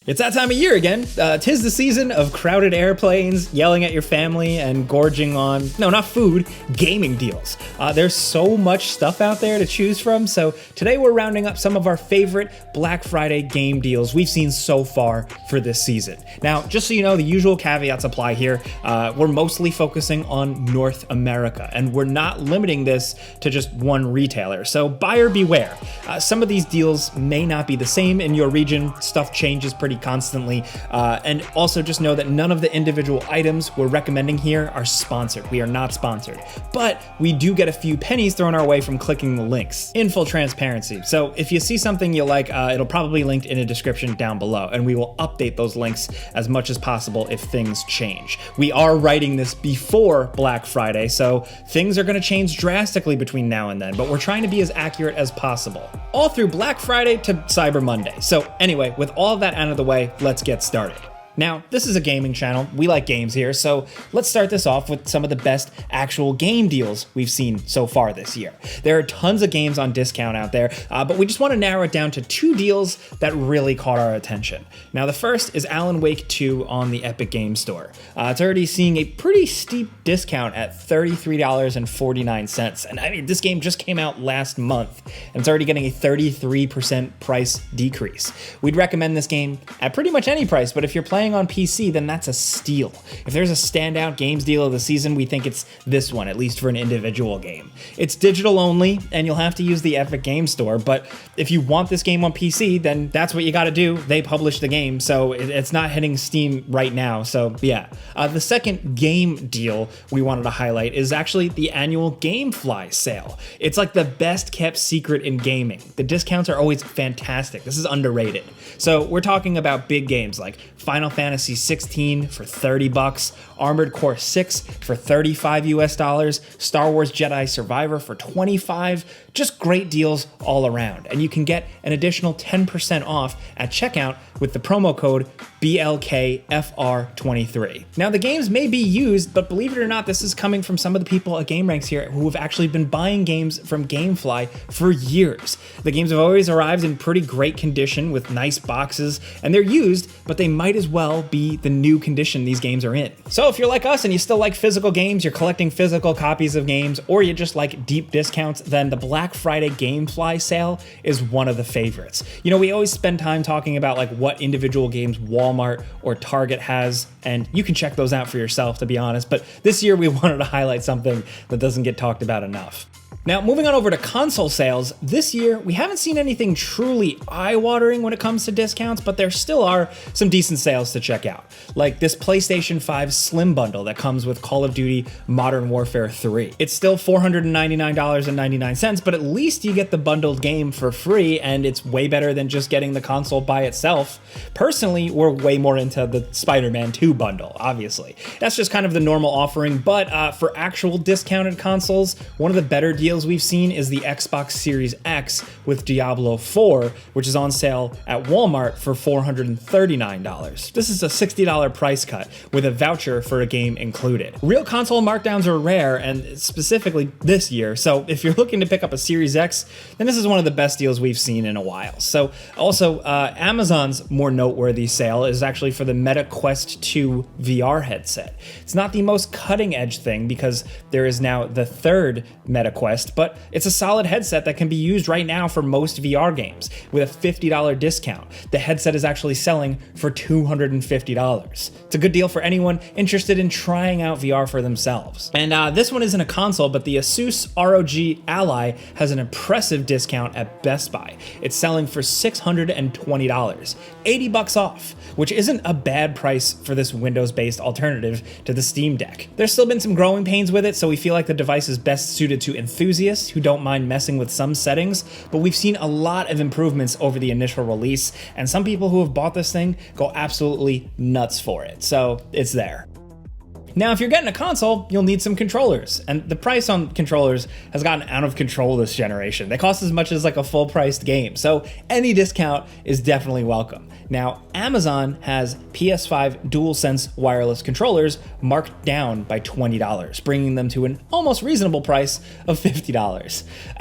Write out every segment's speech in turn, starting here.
It's that time of year again. 'Tis the season of crowded airplanes, yelling at your family, and gorging on, no, not food, gaming deals. There's so much stuff out there to choose from, so today we're rounding up some of our favorite Black Friday game deals we've seen so far for this season. Now, just so you know, the usual caveats apply here. We're mostly focusing on North America, and we're not limiting this to just one retailer, so buyer beware. Some of these deals may not be the same in your region. Stuff changes pretty constantly, and also just know that none of the individual items we're recommending here are sponsored. We are not sponsored, but we do get a few pennies thrown our way from clicking the links in full transparency. So if you see something you like, it'll probably be linked in a description down below, and we will update those links as much as possible if things change. We are writing this before Black Friday, so things are going to change drastically between now and then, but we're trying to be as accurate as possible, all through Black Friday to Cyber Monday. So anyway, with all of that out of the way, let's get started. Now, this is a gaming channel. We like games here, so let's start this off with some of the best actual game deals we've seen so far this year. There are tons of games on discount out there, but we just want to narrow it down to two deals that really caught our attention. Now, the first is Alan Wake 2 on the Epic Games Store. It's already seeing a pretty steep discount at $33.49, and I mean, this game just came out last month, and it's already getting a 33% price decrease. We'd recommend this game at pretty much any price, but if you're playing on PC, then that's a steal. If there's a standout games deal of the season, we think it's this one, at least for an individual game. It's digital only, and you'll have to use the Epic Games Store, but if you want this game on PC, then that's what you gotta do. They publish the game, so it's not hitting Steam right now, so yeah. The second game deal we wanted to highlight is actually the annual GameFly sale. It's like the best kept secret in gaming. The discounts are always fantastic. This is underrated. So we're talking about big games like Final Fantasy 16 for $30, Armored Core 6 for $35 US, Star Wars Jedi Survivor for $25, just great deals all around. And you can get an additional 10% off at checkout with the promo code BLKFR23. Now, the games may be used, but believe it or not, this is coming from some of the people at GameRanks here who have actually been buying games from GameFly for years. The games have always arrived in pretty great condition with nice boxes, and they're used, but they might as well be the new condition these games are in. So if you're like us and you still like physical games, you're collecting physical copies of games, or you just like deep discounts, then the Black Friday GameFly sale is one of the favorites. You know, we always spend time talking about like what individual games Walmart or Target has, and you can check those out for yourself, to be honest, but this year we wanted to highlight something that doesn't get talked about enough. Now, moving on over to console sales, this year we haven't seen anything truly eye-watering when it comes to discounts, but there still are some decent sales to check out, like this PlayStation 5 SLIM bundle that comes with Call of Duty Modern Warfare 3. It's still $499.99, but at least you get the bundled game for free, and it's way better than just getting the console by itself. Personally, we're way more into the Spider-Man 2 bundle, obviously. That's just kind of the normal offering, but for actual discounted consoles, one of the better deals we've seen is the Xbox Series X with Diablo 4, which is on sale at Walmart for $439. This is a $60 price cut with a voucher for a game included. Real console markdowns are rare, and specifically this year, so if you're looking to pick up a Series X, then this is one of the best deals we've seen in a while. So also, Amazon's more noteworthy sale is actually for the Meta Quest 2 VR headset. It's not the most cutting edge thing because there is now the third Meta Quest, but it's a solid headset that can be used right now for most VR games with a $50 discount. The headset is actually selling for $250. It's a good deal for anyone interested in trying out VR for themselves. And this one isn't a console, but the ASUS ROG Ally has an impressive discount at Best Buy. It's selling for $620, $80 off, which isn't a bad price for this Windows-based alternative to the Steam Deck. There's still been some growing pains with it, so we feel like the device is best suited to enthusiasts who don't mind messing with some settings, but we've seen a lot of improvements over the initial release, and some people who have bought this thing go absolutely nuts for it, so it's there. Now, if you're getting a console, you'll need some controllers, and the price on controllers has gotten out of control this generation. They cost as much as like a full-priced game, so any discount is definitely welcome. Now, Amazon has PS5 Dualsense wireless controllers marked down by $20, bringing them to an almost reasonable price of $50.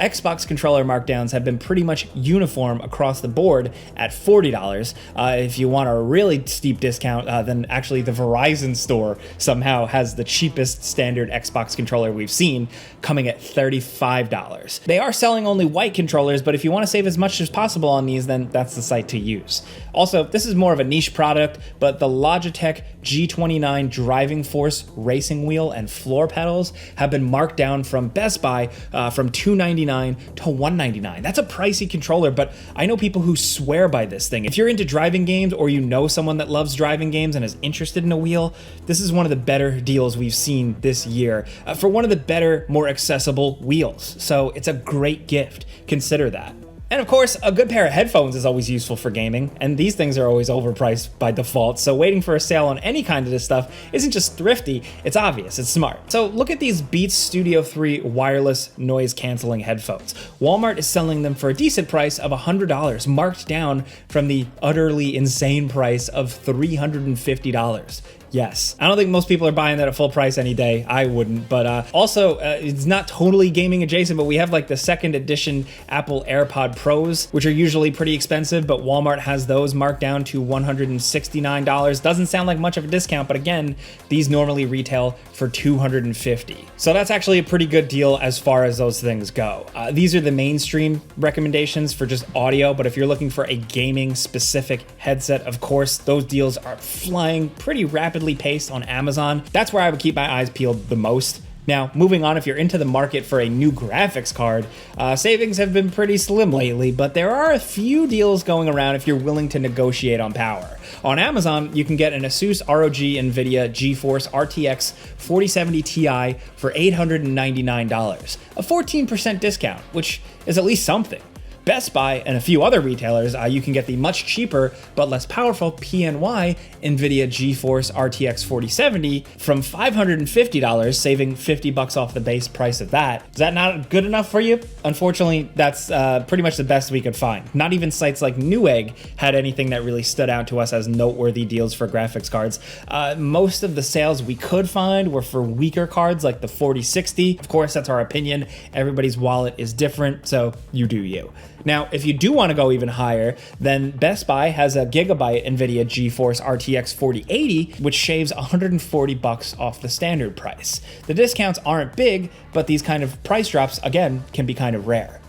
Xbox controller markdowns have been pretty much uniform across the board at $40. If you want a really steep discount, then actually the Verizon store somehow has the cheapest standard Xbox controller we've seen, coming at $35. They are selling only white controllers, but if you want to save as much as possible on these, then that's the site to use. Also, this is more of a niche product, but the Logitech G29 Driving Force racing wheel and floor pedals have been marked down from Best Buy from $299 to $199. That's a pricey controller, but I know people who swear by this thing. If you're into driving games, or you know someone that loves driving games and is interested in a wheel, this is one of the better deals we've seen this year for one of the better, more accessible wheels. So it's a great gift. Consider that. And of course, a good pair of headphones is always useful for gaming, and these things are always overpriced by default, so waiting for a sale on any kind of this stuff isn't just thrifty, it's obvious, it's smart. So look at these Beats Studio 3 wireless noise-canceling headphones. Walmart is selling them for a decent price of $100, marked down from the utterly insane price of $350. Yes. I don't think most people are buying that at full price any day. I wouldn't, but also it's not totally gaming adjacent, but we have like the second edition Apple AirPod Pros, which are usually pretty expensive, but Walmart has those marked down to $169. Doesn't sound like much of a discount, but again, these normally retail for $250. So that's actually a pretty good deal as far as those things go. These are the mainstream recommendations for just audio, but if you're looking for a gaming specific headset, of course, those deals are flying pretty rapidly paced on Amazon. That's where I would keep my eyes peeled the most. Now, moving on, if you're into the market for a new graphics card, savings have been pretty slim lately, but there are a few deals going around if you're willing to negotiate on power. On Amazon, you can get an ASUS ROG NVIDIA GeForce RTX 4070 Ti for $899, a 14% discount, which is at least something. Best Buy and a few other retailers, you can get the much cheaper but less powerful PNY NVIDIA GeForce RTX 4070 from $550, saving $50 off the base price of that. Is that not good enough for you? Unfortunately, that's pretty much the best we could find. Not even sites like Newegg had anything that really stood out to us as noteworthy deals for graphics cards. Most of the sales we could find were for weaker cards like the 4060. Of course, that's our opinion. Everybody's wallet is different, so you do you. Now, if you do want to go even higher, then Best Buy has a Gigabyte NVIDIA GeForce RTX 4080, which shaves $140 off the standard price. The discounts aren't big, but these kind of price drops, again, can be kind of rare.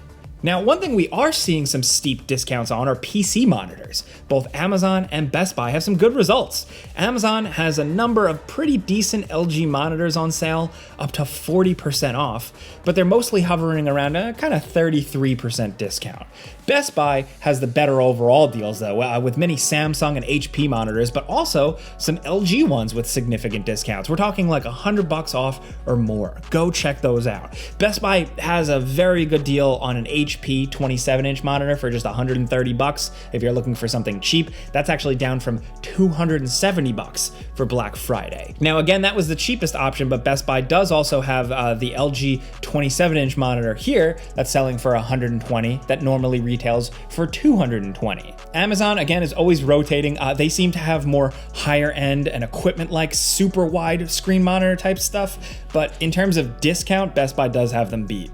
Now, one thing we are seeing some steep discounts on are PC monitors. Both Amazon and Best Buy have some good results. Amazon has a number of pretty decent LG monitors on sale, up to 40% off, but they're mostly hovering around a kind of 33% discount. Best Buy has the better overall deals though, with many Samsung and HP monitors, but also some LG ones with significant discounts. We're talking like $100 off or more. Go check those out. Best Buy has a very good deal on an HP 27-inch monitor for just $130 if you're looking for something cheap. That's actually down from $270 for Black Friday. Now again, that was the cheapest option, but Best Buy does also have the LG 27-inch monitor here that's selling for $120 that normally retails for $220. Amazon, again, is always rotating. They seem to have more higher end and equipment like super wide screen monitor type stuff, but in terms of discount, Best Buy does have them beat.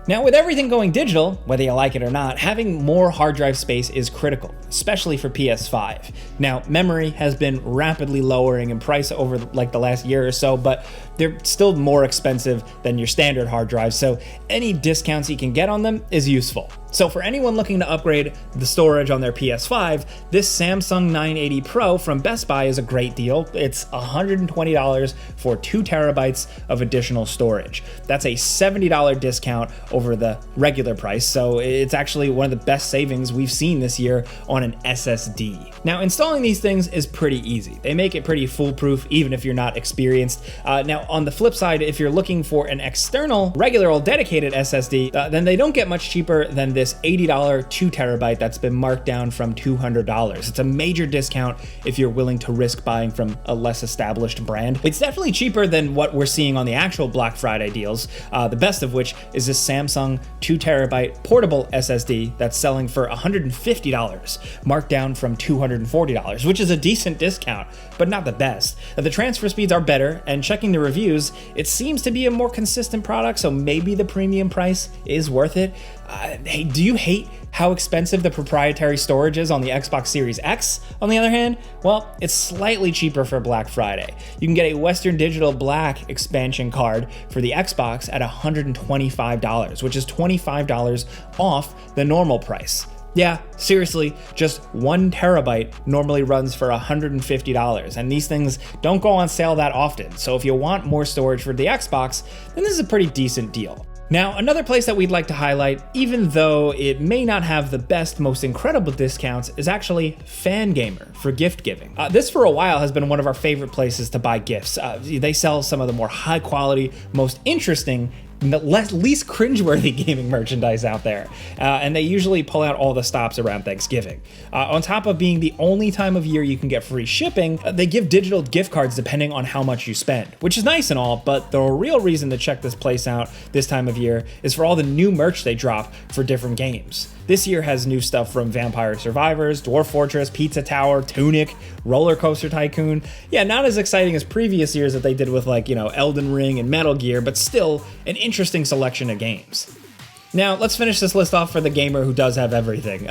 Now, with everything going digital, whether you like it or not, having more hard drive space is critical, especially for PS5. Now, memory has been rapidly lowering in price over like the last year or so, but they're still more expensive than your standard hard drives, so any discounts you can get on them is useful. So for anyone looking to upgrade the storage on their PS5, this Samsung 980 Pro from Best Buy is a great deal. It's $120 for 2 terabytes of additional storage. That's a $70 discount over the regular price, so it's actually one of the best savings we've seen this year on an SSD. Now, installing these things is pretty easy. They make it pretty foolproof, even if you're not experienced. Now, on the flip side, if you're looking for an external, regular old dedicated SSD, then they don't get much cheaper than this $80 2 terabyte that's been marked down from $200. It's a major discount if you're willing to risk buying from a less established brand. It's definitely cheaper than what we're seeing on the actual Black Friday deals, the best of which is this Samsung 2 terabyte portable SSD that's selling for $150, marked down from $240, which is a decent discount, but not the best. The transfer speeds are better, and checking the reviews, it seems to be a more consistent product, so maybe the premium price is worth it. Hey, do you hate how expensive the proprietary storage is on the Xbox Series X? On the other hand, well, it's slightly cheaper for Black Friday. You can get a Western Digital Black expansion card for the Xbox at $125, which is $25 off the normal price. Yeah, seriously, just 1 terabyte normally runs for $150, and these things don't go on sale that often, so if you want more storage for the Xbox, then this is a pretty decent deal. Now, another place that we'd like to highlight, even though it may not have the best, most incredible discounts, is actually Fangamer for gift giving. This for a while has been one of our favorite places to buy gifts. They sell some of the more high quality, most interesting, the least cringeworthy gaming merchandise out there, and they usually pull out all the stops around Thanksgiving. On top of being the only time of year you can get free shipping, they give digital gift cards depending on how much you spend, which is nice and all, but the real reason to check this place out this time of year is for all the new merch they drop for different games. This year has new stuff from Vampire Survivors, Dwarf Fortress, Pizza Tower, Tunic, Roller Coaster Tycoon. Yeah, not as exciting as previous years that they did with, like, Elden Ring and Metal Gear, but still an interesting selection of games. Now, let's finish this list off for the gamer who does have everything.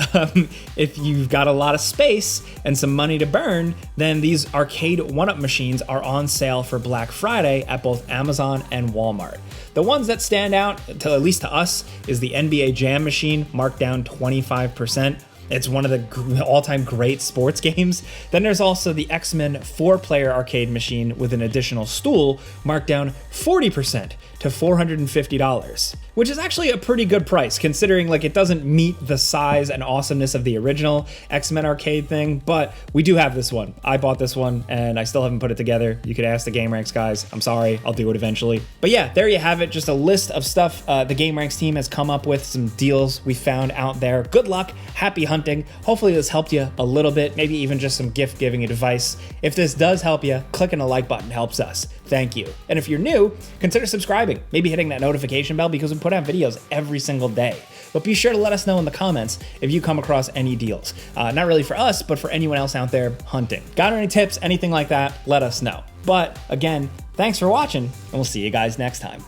If you've got a lot of space and some money to burn, then these arcade one-up machines are on sale for Black Friday at both Amazon and Walmart. The ones that stand out, at least to us, is the NBA Jam machine, marked down 25%. It's one of the all-time great sports games. Then there's also the X-Men 4-player arcade machine with an additional stool, marked down 40% to $450, which is actually a pretty good price considering it doesn't meet the size and awesomeness of the original X-Men arcade thing, but we do have this one. I bought this one and I still haven't put it together. You could ask the GameRanks guys. I'm sorry, I'll do it eventually. But yeah, there you have it, just a list of stuff the GameRanks team has come up with, some deals we found out there. Good luck, happy hunting. Hopefully this helped you a little bit, maybe even just some gift giving advice. If this does help you, clicking the like button helps us. Thank you. And if you're new, consider subscribing, maybe hitting that notification bell because we put out videos every single day. But be sure to let us know in the comments if you come across any deals. Not really for us, but for anyone else out there hunting. Got any tips, anything like that, let us know. But again, thanks for watching, and we'll see you guys next time.